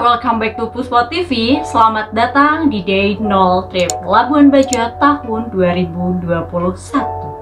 welcome back to Puspo TV. Selamat datang di Day 0 Trip Labuan Bajo tahun 2021.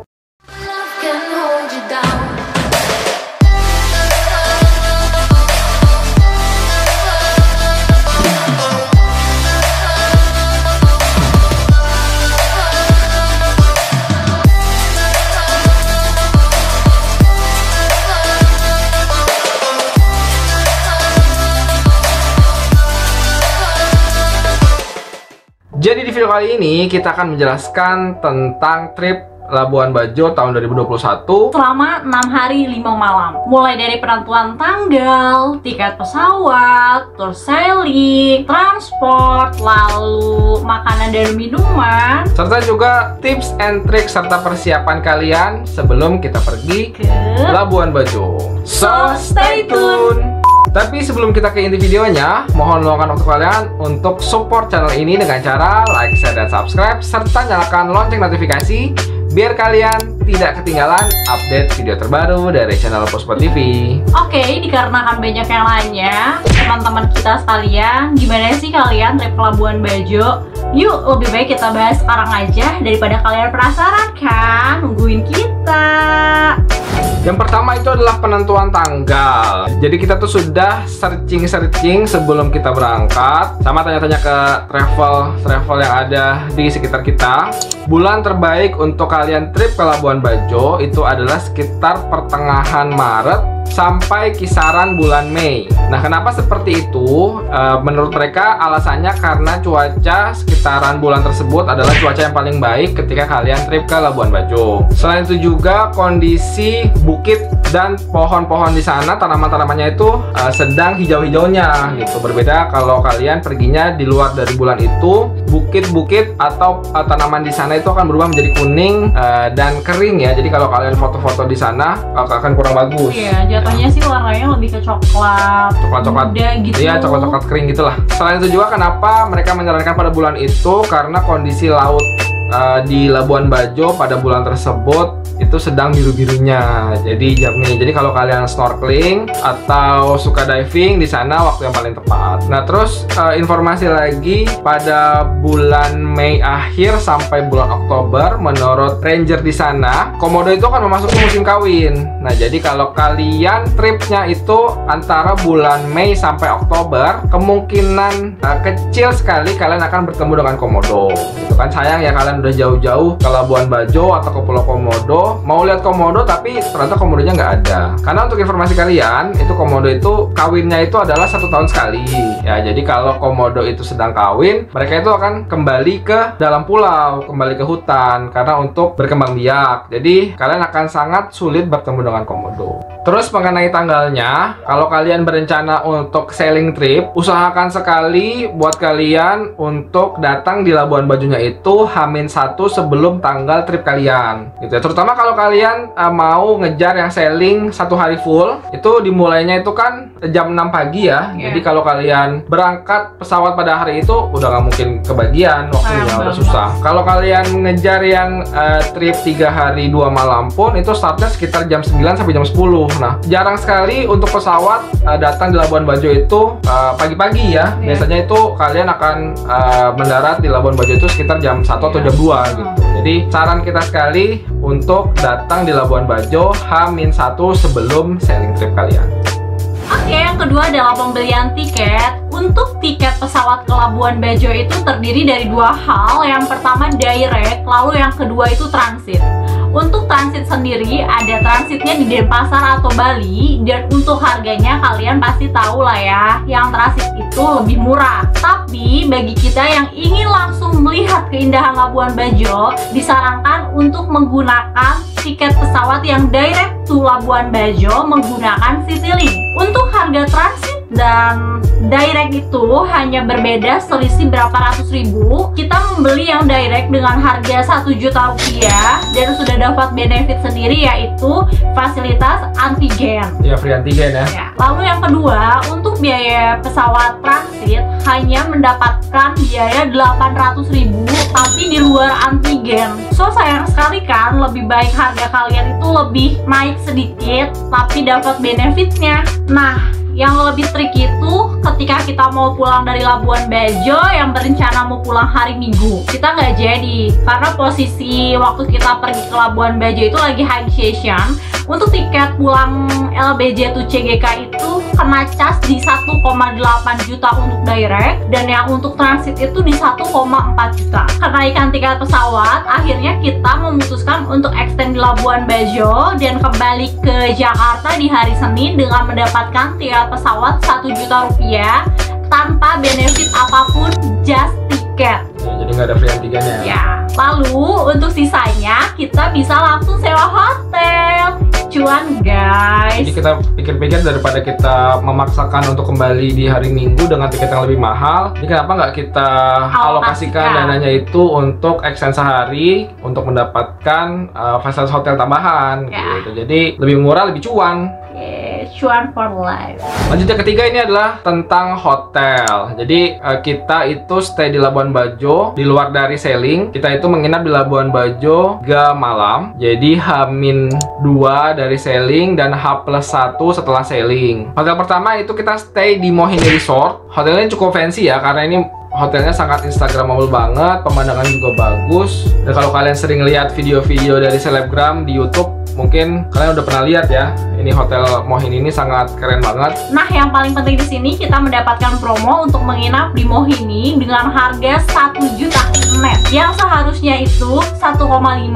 Jadi di video kali ini kita akan menjelaskan tentang trip Labuan Bajo tahun 2021 selama 6 hari 5 malam. Mulai dari penentuan tanggal, tiket pesawat, tour sailing, transport, lalu makanan dan minuman, serta juga tips and trik serta persiapan kalian sebelum kita pergi ke Labuan Bajo. So stay tune. Tapi sebelum kita ke inti videonya, mohon luangkan waktu kalian untuk support channel ini dengan cara like, share, dan subscribe, serta nyalakan lonceng notifikasi biar kalian tidak ketinggalan update video terbaru dari channel Puspo TV. Oke, dikarenakan banyak yang nanya, teman-teman kita sekalian, gimana sih kalian trip ke Labuan Bajo? Yuk, lebih baik kita bahas sekarang aja daripada kalian penasaran kan? Nungguin kita. Yang pertama itu adalah penentuan tanggal. Jadi kita tuh sudah searching sebelum kita berangkat, sama tanya-tanya ke travel yang ada di sekitar kita. Bulan terbaik untuk kalian trip ke Labuan Bajo itu adalah sekitar pertengahan Maret sampai kisaran bulan Mei. Nah, kenapa seperti itu? Menurut mereka alasannya karena cuaca sekitaran bulan tersebut adalah cuaca yang paling baik ketika kalian trip ke Labuan Bajo. Selain itu juga kondisi bukit dan pohon-pohon di sana, tanaman-tanamannya itu sedang hijau-hijaunya gitu. Berbeda kalau kalian perginya di luar dari bulan itu, bukit-bukit atau tanaman di sana itu akan berubah menjadi kuning dan kering ya. Jadi kalau kalian foto-foto di sana akan kurang bagus. Iya, jatuhnya sih warnanya lebih ke coklat muda gitu. Iya, coklat-coklat kering gitulah. Selain itu juga kenapa mereka menyarankan pada bulan itu, karena kondisi laut di Labuan Bajo pada bulan tersebut itu sedang biru-birunya, jadi jernih. Jadi kalau kalian snorkeling atau suka diving di sana waktu yang paling tepat. Nah, terus informasi lagi, pada bulan Mei akhir sampai bulan Oktober menurut ranger di sana, Komodo itu akan memasuki musim kawin. Nah, jadi kalau kalian tripnya itu antara bulan Mei sampai Oktober, kemungkinan kecil sekali kalian akan bertemu dengan Komodo. Itu kan sayang ya, kalian udah jauh-jauh ke Labuan Bajo atau ke Pulau Komodo, mau lihat Komodo tapi ternyata Komodonya nggak ada. Karena untuk informasi kalian, itu Komodo itu kawinnya itu adalah 1 tahun sekali ya. Jadi kalau Komodo itu sedang kawin, mereka itu akan kembali ke dalam pulau, kembali ke hutan karena untuk berkembang biak. Jadi kalian akan sangat sulit bertemu dengan Komodo. Terus mengenai tanggalnya, kalau kalian berencana untuk sailing trip, usahakan sekali buat kalian untuk datang di Labuan Bajonya itu H-1 sebelum tanggal trip kalian gitu ya. Terutama kalau kalian mau ngejar yang sailing 1 hari full, itu dimulainya itu kan jam 6 pagi ya. Jadi kalau kalian berangkat pesawat pada hari itu udah nggak mungkin kebagian waktunya, udah susah. Kalau kalian ngejar yang trip 3 hari 2 malam pun itu startnya sekitar jam 9 sampai jam 10. Nah, jarang sekali untuk pesawat datang di Labuan Bajo itu pagi-pagi ya. Biasanya itu kalian akan mendarat di Labuan Bajo itu sekitar jam 1 atau jam 2 gitu. Jadi saran kita sekali untuk datang di Labuan Bajo H-1 sebelum sailing trip kalian. Oke, yang kedua adalah pembelian tiket. Untuk tiket pesawat ke Labuan Bajo itu terdiri dari 2 hal. Yang pertama direct, lalu yang kedua itu transit. Untuk transit sendiri, ada transitnya di Denpasar atau Bali, dan untuk harganya kalian pasti tahu lah ya, yang transit itu lebih murah. Tapi bagi kita yang ingin langsung melihat keindahan Labuan Bajo, disarankan untuk menggunakan tiket pesawat yang direct to Labuan Bajo menggunakan Citylink. Untuk harga transit dan direct itu hanya berbeda selisih berapa ratus ribu. Kita membeli yang direct dengan harga 1 juta rupiah dan sudah dapat benefit sendiri, yaitu fasilitas antigen. Ya, free antigen ya. Lalu yang kedua, untuk biaya pesawat transit hanya mendapatkan biaya 800 ribu tapi di luar antigen. So sayang sekali kan, lebih baik harga kalian itu lebih naik sedikit tapi dapat benefitnya. Nah, Yang lebih trik itu ketika kita mau pulang dari Labuan Bajo yang berencana mau pulang hari Minggu, kita nggak jadi karena posisi waktu kita pergi ke Labuan Bajo itu lagi high season. Untuk tiket pulang LBJ to CGK itu kena cas di 1,8 juta untuk direct, dan yang untuk transit itu di 1,4 juta. Kenaikan tiket pesawat, akhirnya kita memutuskan untuk extend di Labuan Bajo dan kembali ke Jakarta di hari Senin dengan mendapatkan tiket pesawat 1 juta rupiah tanpa benefit apapun, just tiket. Ya, jadi nggak ada free antigennya. Ya. Lalu untuk sisanya kita bisa langsung sewa hotel. Cuan guys. Jadi kita pikir-pikir daripada kita memaksakan untuk kembali di hari Minggu dengan tiket yang lebih mahal, ini kenapa nggak kita alokasikan dananya itu untuk extend sehari untuk mendapatkan fasilitas hotel tambahan gitu. Jadi lebih murah, lebih cuan. Cuan for life. Lanjut yang ketiga, ini adalah tentang hotel. Jadi kita itu stay di Labuan Bajo, di luar dari sailing. Kita itu menginap di Labuan Bajo 3 malam. Jadi H-2 dari sailing dan H+1 setelah sailing. Hotel pertama itu kita stay di Mohini Resort. Hotelnya cukup fancy ya, karena ini hotelnya sangat instagramable banget, pemandangan juga bagus. Dan kalau kalian sering lihat video-video dari selebgram di YouTube, mungkin kalian udah pernah lihat ya. Ini hotel Mohini ini sangat keren banget. Nah, yang paling penting di sini kita mendapatkan promo untuk menginap di Mohini dengan harga 1 juta net. Yang seharusnya itu 1,5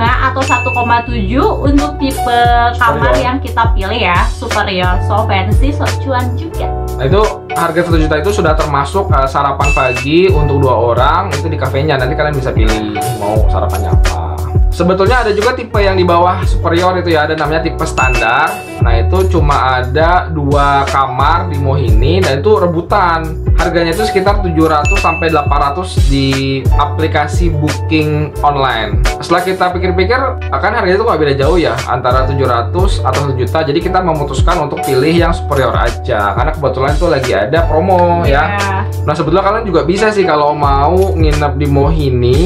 atau 1,7 untuk tipe kamar yang kita pilih ya, superior, so fancy, so cuan juga. Nah, itu harga 1 juta itu sudah termasuk sarapan pagi untuk 2 orang itu di kafenya. Nanti kalian bisa pilih mau sarapannya apa. Sebetulnya ada juga tipe yang di bawah superior itu ya, ada namanya tipe standar. Nah, itu cuma ada 2 kamar di Mohini dan itu rebutan. Harganya itu sekitar 700 sampai 800 di aplikasi booking online. Setelah kita pikir-pikir, akan harganya itu nggak beda jauh ya, antara 700 atau 1 juta. Jadi kita memutuskan untuk pilih yang superior aja, karena kebetulan itu lagi ada promo ya. Nah, sebetulnya kalian juga bisa sih kalau mau nginep di Mohini,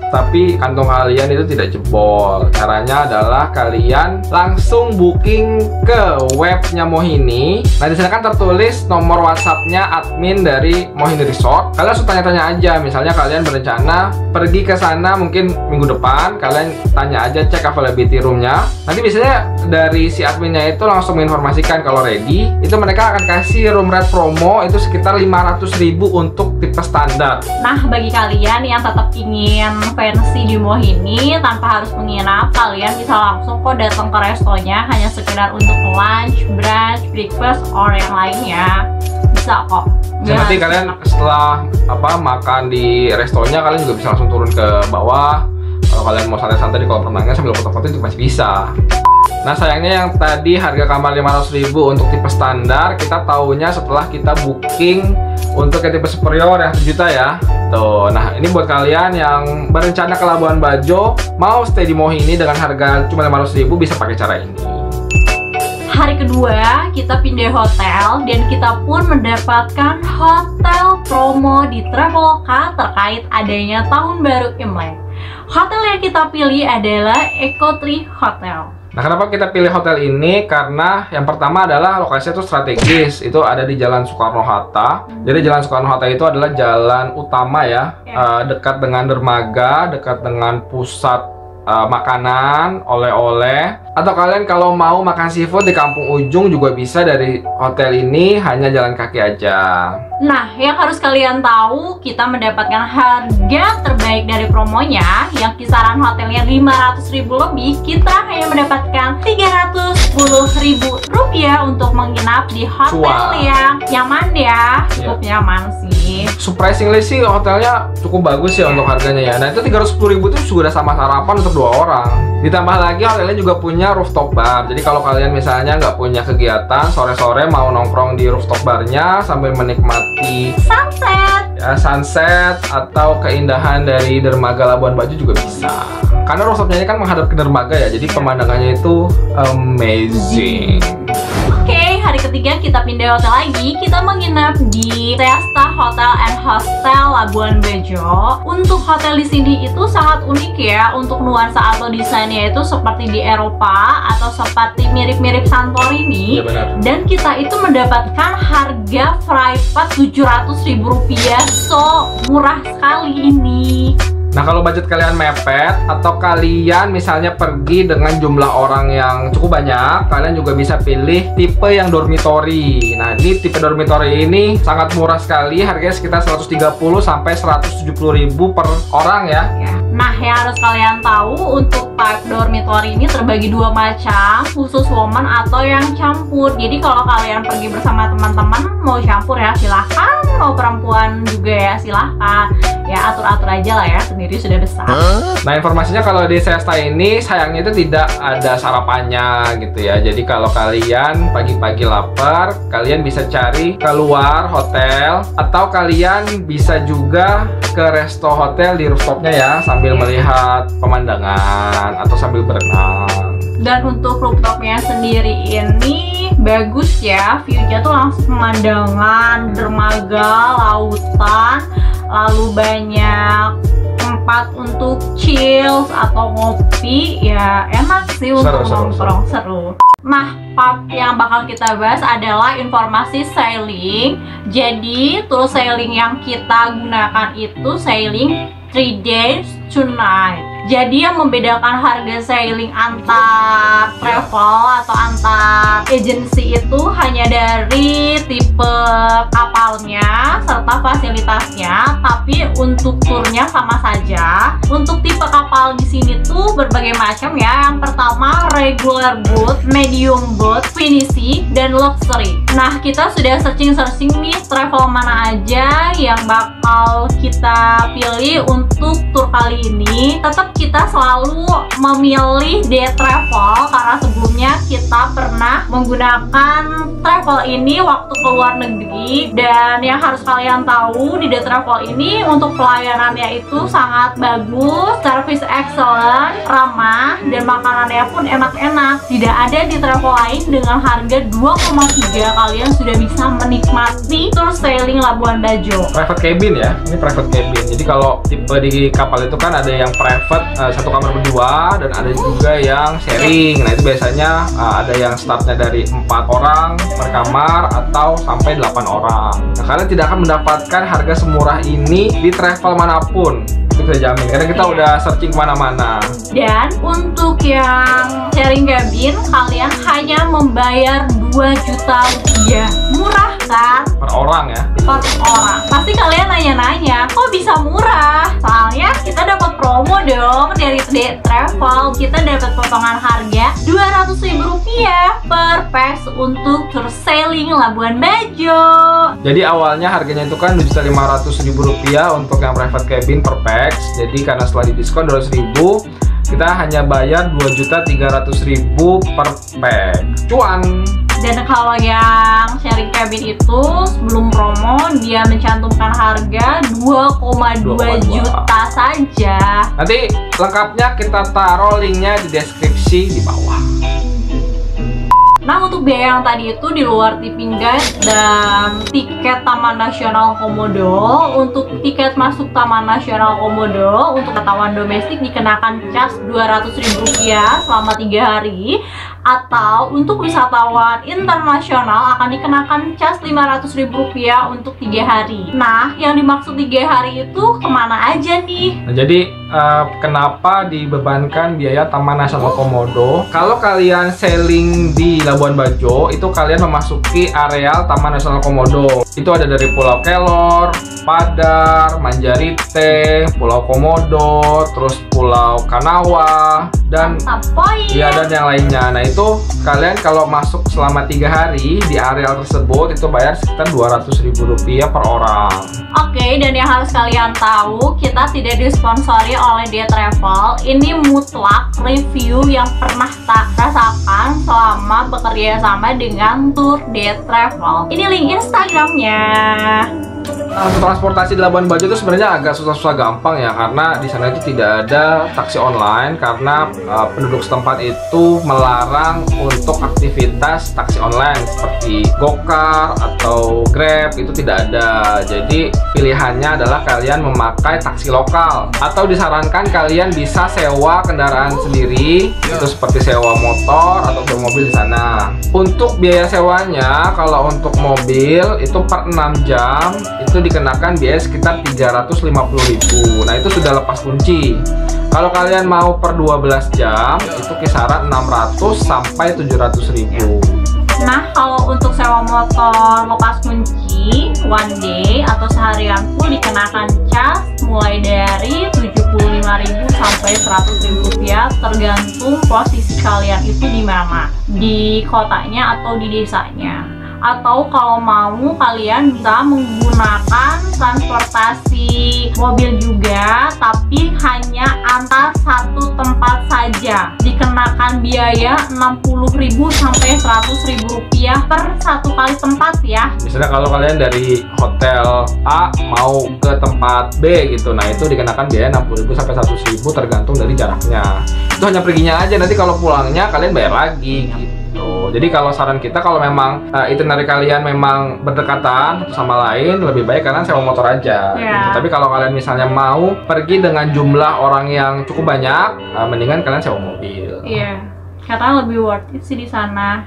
tapi kantong kalian itu tidak jebol. Caranya adalah kalian langsung booking ke webnya Mohini. Nah, di sana kan tertulis nomor WhatsApp-nya admin dari Mohini Resort. Kalian langsung tanya-tanya aja. Misalnya kalian berencana pergi ke sana mungkin minggu depan, kalian tanya aja, cek availability room-nya. Nanti biasanya dari si adminnya itu langsung menginformasikan kalau ready. Itu mereka akan kasih room rate promo itu sekitar 500.000 untuk tipe standar. Nah, bagi kalian yang tetap ingin fancy di Mohini tanpa harus menginap, kalian bisa langsung kok datang ke restonya hanya sekedar untuk lunch, brunch, breakfast, or yang lainnya. Bisa kok. Nanti kalian setelah makan di restonya, kalian juga bisa langsung turun ke bawah. Kalau kalian mau santai-santai di kolam renangnya sambil foto-foto itu masih bisa. Nah, sayangnya yang tadi harga kamar 500.000 untuk tipe standar, kita tahunya setelah kita booking untuk yang tipe superior yang 1 juta ya. Tuh, nah ini buat kalian yang berencana ke Labuan Bajo, mau stay di Mohini dengan harga cuma 500.000, bisa pakai cara ini. Hari kedua kita pindah hotel dan kita pun mendapatkan hotel promo di Traveloka terkait adanya tahun baru Imlek. Hotel yang kita pilih adalah Eco Tree Hotel. Nah, kenapa kita pilih hotel ini? Karena yang pertama adalah lokasinya itu strategis. Itu ada di Jalan Soekarno-Hatta. Jadi Jalan Soekarno-Hatta itu adalah jalan utama ya, dekat dengan dermaga, dekat dengan pusat makanan, oleh-oleh. Atau kalian kalau mau makan seafood di Kampung Ujung juga bisa dari hotel ini, hanya jalan kaki aja. Nah, yang harus kalian tahu, kita mendapatkan harga terbaik dari promonya, yang kisaran hotelnya 500.000 lebih, kita hanya mendapatkan 310.000 rupiah untuk menginap di hotel yang nyaman ya, cukup nyaman sih. Surprisingly sih hotelnya cukup bagus ya untuk harganya ya. Nah, itu 310.000 itu sudah sama sarapan untuk 2 orang. Ditambah lagi hotelnya juga punya rooftop bar. Jadi kalau kalian misalnya nggak punya kegiatan, sore-sore mau nongkrong di rooftop barnya sambil menikmati sunset atau keindahan dari dermaga Labuan Bajo juga bisa. Karena rooftopnya ini kan menghadap ke dermaga ya, jadi pemandangannya itu amazing. Oke, hari ketiga ketika kita pindah hotel lagi, kita menginap di Seasta Hotel and Hostel Labuan Bajo. Untuk hotel di sini itu sangat unik ya, untuk nuansa atau desainnya itu seperti di Eropa atau seperti mirip-mirip Santorini. Iya benar. Dan kita itu mendapatkan harga private Rp700.000, so murah sekali ini. Nah, kalau budget kalian mepet atau kalian misalnya pergi dengan jumlah orang yang cukup banyak, kalian juga bisa pilih tipe yang dormitory. Nah, ini tipe dormitory ini sangat murah sekali, harganya sekitar 130 sampai 170.000 per orang ya. Nah, yang harus kalian tahu, untuk type dormitory ini terbagi dua macam, khusus woman atau yang campur. Jadi kalau kalian pergi bersama teman-teman, mau campur ya silahkan, mau perempuan juga ya silahkan. Ya atur-atur aja lah ya, sendiri sudah besar. Nah, informasinya kalau di Seasta ini sayangnya itu tidak ada sarapannya gitu ya. Jadi kalau kalian pagi-pagi lapar, kalian bisa cari keluar hotel, atau kalian bisa juga ke resto hotel di rooftopnya ya, sambil melihat pemandangan atau sambil berenang. Dan untuk rooftopnya sendiri ini bagus ya, view-nya tuh langsung pemandangan, dermaga, lautan, lalu banyak tempat untuk chill atau ngopi ya, enak sih untuk nongkrong, seru. Nah, part yang bakal kita bahas adalah informasi sailing. Jadi tour sailing yang kita gunakan itu sailing 3 days 2 nights. Jadi yang membedakan harga sailing antar travel atau antar agency itu hanya dari tipe kapalnya serta fasilitasnya, tapi untuk turnya sama saja. Untuk tipe kapal di sini tuh berbagai macam ya. Yang pertama regular boat, medium boat, finisi, dan luxury. Nah, kita sudah searching nih travel mana aja yang bakal kita pilih untuk tour kali ini. Tetap kita selalu memilih day travel karena sebelumnya kita pernah menggunakan travel ini waktu ke luar negeri. Dan yang harus kalian tahu, di day travel ini untuk pelayanannya itu sangat bagus, service excellent, ramah, dan makanannya pun enak-enak. Tidak ada di travel lain dengan harga 2,3 kalian sudah bisa menikmati tour sailing Labuan Bajo. Private cabin ya, ini private cabin. Jadi kalau tipe di kapal itu kan ada yang private, satu kamar berdua, dan ada juga yang sharing. Nah, itu biasanya ada yang startnya dari 4 orang per kamar atau sampai 8 orang. Nah, kalian tidak akan mendapatkan harga semurah ini di travel manapun, itu bisa jamin, karena kita udah searching kemana-mana. Dan untuk yang sharing cabin, kalian hanya membayar 2 juta rupiah. Murah kan? Per orang ya? Per orang. Pasti kalian nanya-nanya, kok bisa murah? Soalnya kita dapat promo dong dari day travel. Kita dapat potongan harga Rp200.000 per pax untuk tour sailing Labuan Bajo. Jadi awalnya harganya itu kan Rp2.500.000 untuk yang private cabin per pax. Jadi karena setelah didiskon 200.000, kita hanya bayar Rp2.300.000 per pax. Cuan. Dan kalau yang sharing cabin itu sebelum promo dia mencantumkan harga 2,2 juta saja. Nanti lengkapnya kita taruh linknya di deskripsi di bawah. Nah, untuk biaya yang tadi itu di luar tipping guys dan tiket Taman Nasional Komodo. Untuk tiket masuk Taman Nasional Komodo untuk wisatawan domestik dikenakan cas Rp200.000 selama 3 hari. Atau untuk wisatawan internasional akan dikenakan cas Rp500.000 untuk 3 hari. Nah, yang dimaksud 3 hari itu kemana aja nih? Nah, jadi kenapa dibebankan biaya Taman Nasional Komodo? Kalau kalian sailing di Labuan Bajo, itu kalian memasuki areal Taman Nasional Komodo. Itu ada dari Pulau Kelor, Padar, Manjarite, Pulau Komodo, terus Pulau Kanawa, dan ya, dan yang lainnya. Nah, itu kalian kalau masuk selama 3 hari di areal tersebut itu bayar sekitar Rp200.000 per orang. Oke, dan yang harus kalian tahu, kita tidak disponsori oleh Dia Travel. Ini mutlak review yang pernah tak rasakan selama bekerja sama dengan Tour Dia Travel. Ini link Instagramnya. Untuk transportasi di Labuan Bajo itu sebenarnya agak susah-susah gampang ya, karena di sana itu tidak ada taksi online karena penduduk setempat itu melarang untuk aktivitas taksi online seperti Gokar atau Grab, itu tidak ada. Jadi pilihannya adalah kalian memakai taksi lokal, atau disarankan kalian bisa sewa kendaraan sendiri, itu seperti sewa motor atau sewa mobil di sana. Untuk biaya sewanya, kalau untuk mobil itu per 6 jam itu dikenakan biaya sekitar 350.000. Nah, itu sudah lepas kunci. Kalau kalian mau per 12 jam itu kisaran 600 sampai 700.000. Nah, kalau untuk sewa motor lepas kunci one day atau seharian full dikenakan cas mulai dari 75.000 sampai 100.000 rupiah, tergantung posisi kalian itu di mana, di kotanya atau di desanya. Atau kalau mau kalian bisa menggunakan transportasi mobil juga, tapi hanya antar satu tempat saja, dikenakan biaya 60.000 sampai 100.000 rupiah per satu kali tempat ya. Misalnya kalau kalian dari hotel A mau ke tempat B gitu, nah itu dikenakan biaya 60.000 sampai 100.000 tergantung dari jaraknya. Itu hanya perginya aja, nanti kalau pulangnya kalian bayar lagi gitu. Jadi kalau saran kita, kalau memang itinerary kalian memang berdekatan satu sama lain, lebih baik kalian sewa motor aja. Gitu. Tapi kalau kalian misalnya mau pergi dengan jumlah orang yang cukup banyak, mendingan kalian sewa mobil. Iya, karena lebih worth it sih di sana.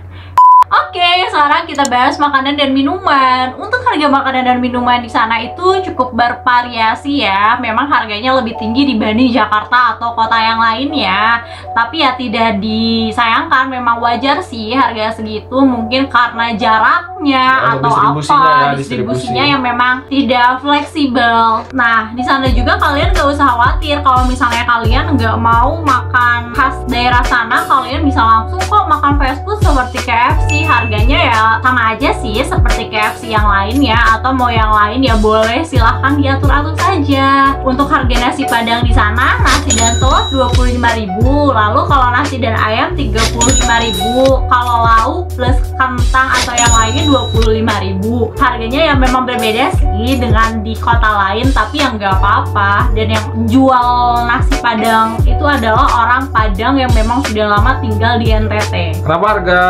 Oke, sekarang kita bahas makanan dan minuman. Untuk harga makanan dan minuman di sana itu cukup bervariasi ya. Memang harganya lebih tinggi dibanding Jakarta atau kota yang lain ya. Tapi ya tidak disayangkan, memang wajar sih harga segitu. Mungkin karena jaraknya atau apa, distribusinya yang memang tidak fleksibel. Nah, di sana juga kalian gak usah khawatir kalau misalnya kalian nggak mau makan khas daerah sana, kalian bisa langsung kok makan fast food seperti KFC. Harganya ya sama aja sih seperti KFC yang lain ya, atau mau yang lain ya boleh, silahkan diatur-atur saja. Untuk harga nasi padang di sana, nasi dan telur 25.000, lalu kalau nasi dan ayam 35.000, kalau lauk plus kentang atau yang lainnya 25.000. Harganya ya memang berbeda sih dengan di kota lain, tapi yang nggak apa-apa. Dan yang jual nasi padang itu adalah orang Padang yang memang sudah lama tinggal di NTT. Kenapa harga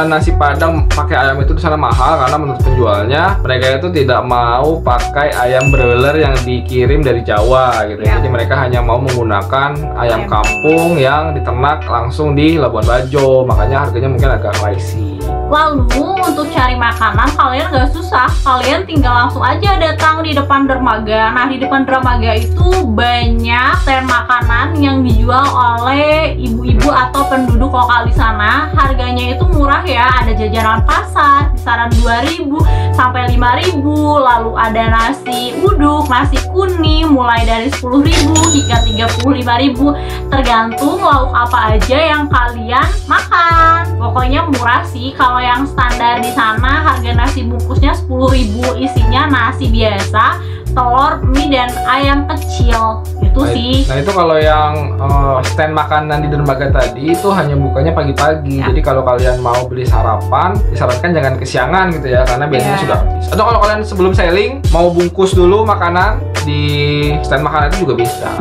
nasi padang pakai ayam itu di sana mahal? Karena menurut penjualnya mereka itu tidak mau pakai ayam broiler yang dikirim dari Jawa gitu. Jadi mereka hanya mau menggunakan ayam kampung yang diternak langsung di Labuan Bajo, makanya harganya mungkin agak pricey. Lalu untuk cari makanan kalian nggak susah, kalian tinggal langsung aja datang di depan dermaga. Nah, di depan dermaga itu banyak stand makanan yang dijual oleh ibu-ibu atau penduduk lokal di sana. Harganya itu murah ya, ada jajanan pasar kisaran 2.000 sampai 5.000. Lalu ada nasi uduk, nasi kuning mulai dari 10.000 hingga 35.000, tergantung lauk apa aja yang kalian makan. Pokoknya murah sih. Kalau yang standar di sana harga nasi bungkusnya 10.000, isinya nasi biasa, telur, mie, dan ayam kecil. Itu sih. Nah, itu kalau yang stand makanan di dermaga tadi itu hanya bukanya pagi-pagi. Jadi kalau kalian mau beli sarapan, disarankan jangan kesiangan gitu ya, karena biasanya sudah habis. Atau kalau kalian sebelum sailing mau bungkus dulu makanan di stand makanan itu juga bisa.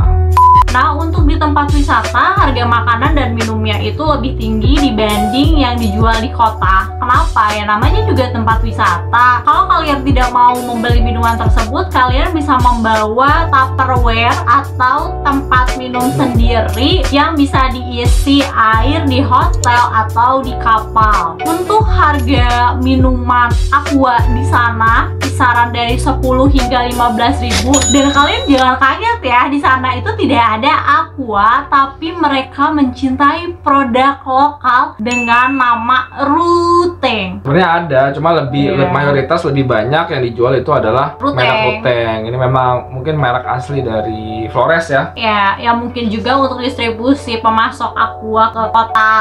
Nah, untuk di tempat wisata, harga makanan dan minumnya itu lebih tinggi dibanding yang dijual di kota. Kenapa? Ya namanya juga tempat wisata. Kalau kalian tidak mau membeli minuman tersebut, kalian bisa membawa Tupperware atau tempat minum sendiri yang bisa diisi air di hotel atau di kapal. Untuk harga minuman aqua di sana kisaran dari 10 hingga 15.000. Dan kalian jangan kaget ya, di sana itu tidak ada aqua, tapi mereka mencintai produk lokal dengan nama Ruteng. Sebenarnya ada, cuma lebih mayoritas lebih banyak yang dijual itu adalah merek Ruteng. Ini memang mungkin merek asli dari Flores ya. Ya mungkin juga untuk distribusi pemasok aqua ke kota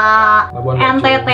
NTT,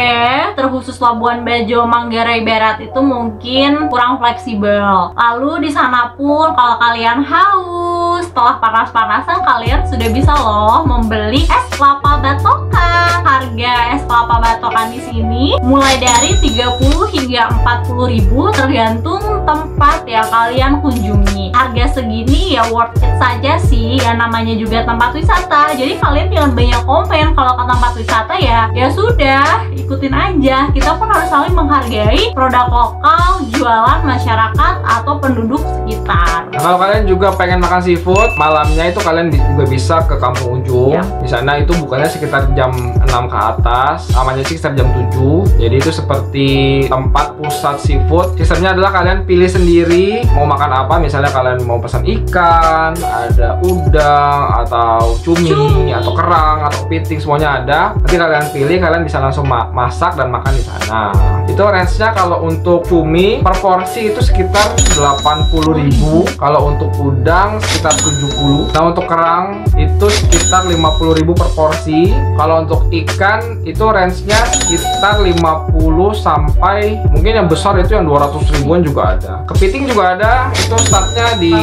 terkhusus Labuan Bajo, Manggarai Barat itu mungkin kurang fleksibel. Lalu di sana pun kalau kalian haus setelah panas-panasan, kalian sudah bisa loh membeli es kelapa batokan. Harga es kelapa batokan di sini mulai dari 30 hingga hingga 40.000 tergantung tempat yang kalian kunjungi. Harga segini ya worth it saja sih, ya namanya juga tempat wisata. Jadi kalian jangan banyak komplain kalau ke tempat wisata ya sudah, ikutin aja. Kita pun harus saling menghargai produk lokal, jualan masyarakat atau penduduk sekitar. Nah, kalau kalian juga pengen makan seafood, malamnya itu kalian juga bisa ke Kampung Ujung. Di sana itu bukannya sekitar jam 6 ke atas, namanya sih sekitar jam 7. Jadi itu seperti tempat pusat seafood. Sistemnya adalah kalian pilih sendiri mau makan apa. Misalnya kalian mau pesan ikan, ada udang, atau cumi, atau kerang, atau kepiting, semuanya ada. Nanti kalian pilih, kalian bisa langsung masak dan makan di sana. Itu range-nya kalau untuk cumi per porsi itu sekitar 80.000. Kalau untuk udang sekitar 70. Nah, untuk kerang itu sekitar 50.000 per porsi. Kalau untuk ikan itu range-nya sekitar 50 sampai mungkin yang besar itu yang 200 ribuan juga ada. Kepiting juga ada, itu startnya di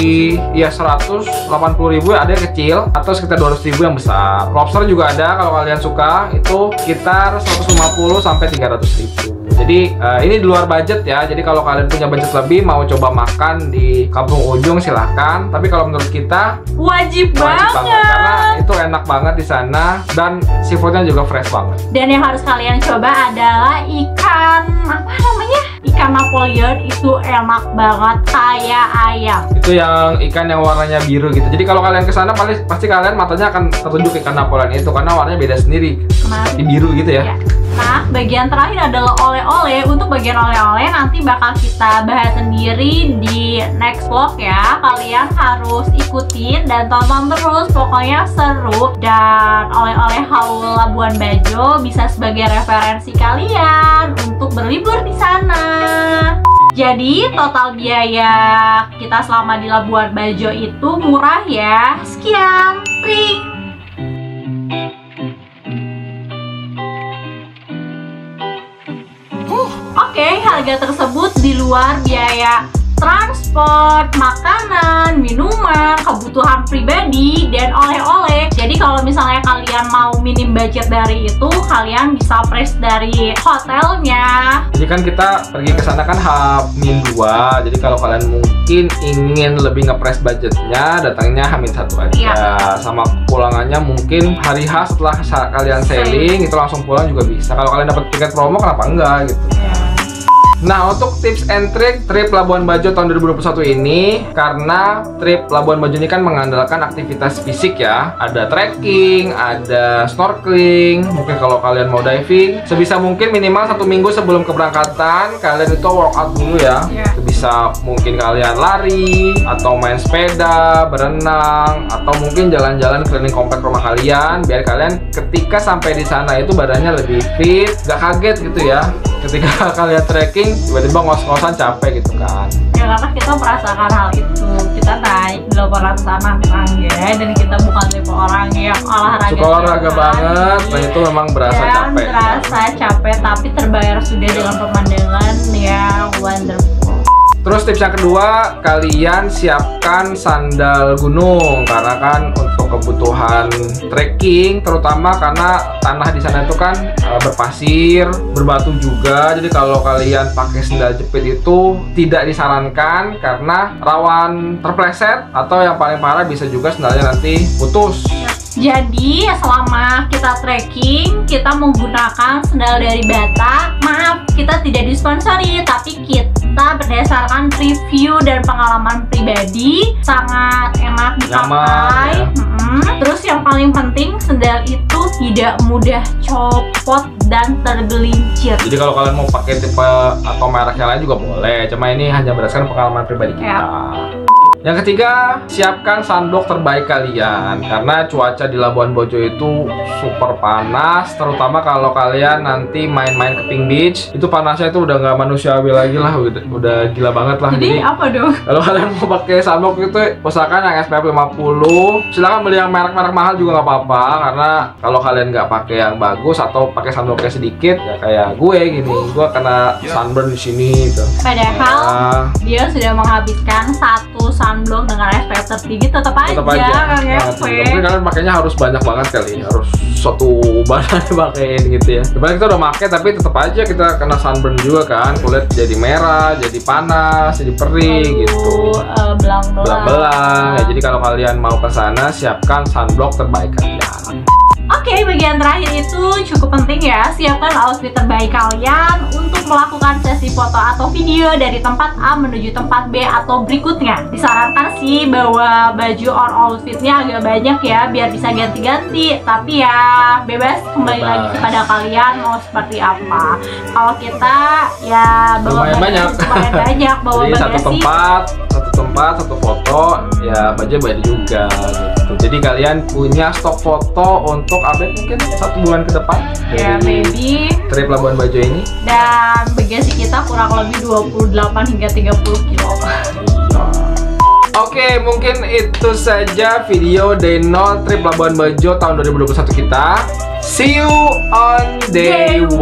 ya 180.000, ada yang kecil, atau sekitar 200.000 yang besar. Lobster juga ada kalau kalian suka, itu sekitar 150 sampai 300.000. Jadi ini di luar budget ya. Jadi kalau kalian punya budget lebih mau coba makan di Kampung Ujung silahkan. Tapi kalau menurut kita wajib banget karena itu enak banget di sana dan seafoodnya juga fresh banget. Dan yang harus kalian coba adalah ikan apa namanya? Ikan Napoleon, itu enak banget kayak ayam. Itu yang ikan yang warnanya biru gitu. Jadi kalau kalian ke sana pasti kalian matanya akan tertuju ke ikan Napoleon itu karena warnanya beda sendiri. Seperti biru gitu ya. Nah, bagian terakhir adalah oleh-oleh. Untuk bagian oleh-oleh nanti bakal kita bahas sendiri di next vlog ya. Kalian harus ikutin dan tonton terus, pokoknya seru. Dan oleh-oleh Haul Labuan Bajo bisa sebagai referensi kalian untuk berlibur di sana. Jadi total biaya kita selama di Labuan Bajo itu murah ya. Sekian, ring. Oke, harga tersebut di luar biaya transport, makanan, minuman, kebutuhan pribadi, dan oleh-oleh. Jadi kalau misalnya kalian mau minim budget dari itu, kalian bisa press dari hotelnya. Jadi kan kita pergi ke sana kan H-2. Jadi kalau kalian mungkin ingin lebih nge-press budgetnya, datangnya H-1 aja. Sama pulangannya mungkin hari H setelah kalian sailing itu langsung pulang juga bisa. Kalau kalian dapat tiket promo kenapa enggak gitu. Nah, untuk tips and trick trip Labuan Bajo tahun 2021 ini, karena trip Labuan Bajo ini kan mengandalkan aktivitas fisik ya. Ada trekking, ada snorkeling, mungkin kalau kalian mau diving, sebisa mungkin minimal 1 minggu sebelum keberangkatan kalian itu workout dulu ya. Bisa mungkin kalian lari, atau main sepeda, berenang, atau mungkin jalan-jalan keliling komplek rumah kalian, biar kalian ketika sampai di sana itu badannya lebih fit, gak kaget gitu ya. Ketika kalian trekking, tiba-tiba ngos-ngosan capek gitu kan. Ya karena kita merasakan hal itu. Kita naik di lapangan tanah tangga dan kita bukan tipe orang yang olahraga. Suka olahraga banget, nah itu memang berasa capek. Berasa capek, tapi terbayar sudah dengan pemandangan yang wonderful. Terus tips yang kedua, kalian siapkan sandal gunung karena kan untuk kebutuhan trekking, terutama karena tanah di sana itu kan berpasir, berbatu juga. Jadi kalau kalian pakai sandal jepit itu tidak disarankan karena rawan terpleset atau yang paling parah bisa juga sandalnya nanti putus. Jadi selama kita trekking, kita menggunakan sandal dari Bata. Maaf, kita tidak disponsori, tapi kita berdasarkan review dan pengalaman pribadi sangat enak dipakai. Terus yang paling penting, sandal itu tidak mudah copot dan tergelincir. Jadi kalau kalian mau pakai tipe atau merek yang lain juga boleh. Cuma ini hanya berdasarkan pengalaman pribadi kita. Yang ketiga, siapkan sunblock terbaik kalian karena cuaca di Labuan Bajo itu super panas, terutama kalau kalian nanti main-main ke Pink Beach. Itu panasnya itu udah nggak manusiawi lagi lah, udah gila banget lah. Jadi apa dong? Kalau kalian mau pakai sunblock itu usahakan yang SPF 50. Silahkan beli yang merek-merek mahal juga nggak apa-apa, karena kalau kalian nggak pakai yang bagus atau pakai sunblocknya sedikit, ya kayak gue gini, gue kena sunburn di sini gitu. Padahal dia sudah menghabiskan 1 sunblock dengan SPF tertinggi tetap aja nggak ngefek. Mungkin kalian pakainya harus banyak banget kali, harus satu badan pakein gitu ya. Sebenarnya kita udah pakai tapi tetap aja kita kena sunburn juga kan, kulit jadi merah, jadi panas, jadi perih gitu. Belang-belang. Ya, jadi kalau kalian mau ke sana siapkan sunblock terbaik kalian. Oke, bagian terakhir itu cukup penting ya. Siapkan outfit terbaik kalian untuk melakukan sesi foto atau video dari tempat A menuju tempat B atau berikutnya. Disarankan sih bawa baju or outfitnya agak banyak ya, biar bisa ganti-ganti. Tapi ya bebas, kembali lagi kepada kalian mau seperti apa. Kalau kita ya bawa lumayan banyak bawa jadi bagasi. satu foto ya baju banyak juga gitu. Jadi kalian punya stok foto untuk update mungkin 1 bulan ke depan ya maybe trip Labuan Bajo ini. Dan bagasi kita kurang lebih 28 hingga 30 kilo. Oke, mungkin itu saja video Day 0 trip Labuan Bajo tahun 2021 kita. See you on day 1.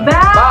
Bye.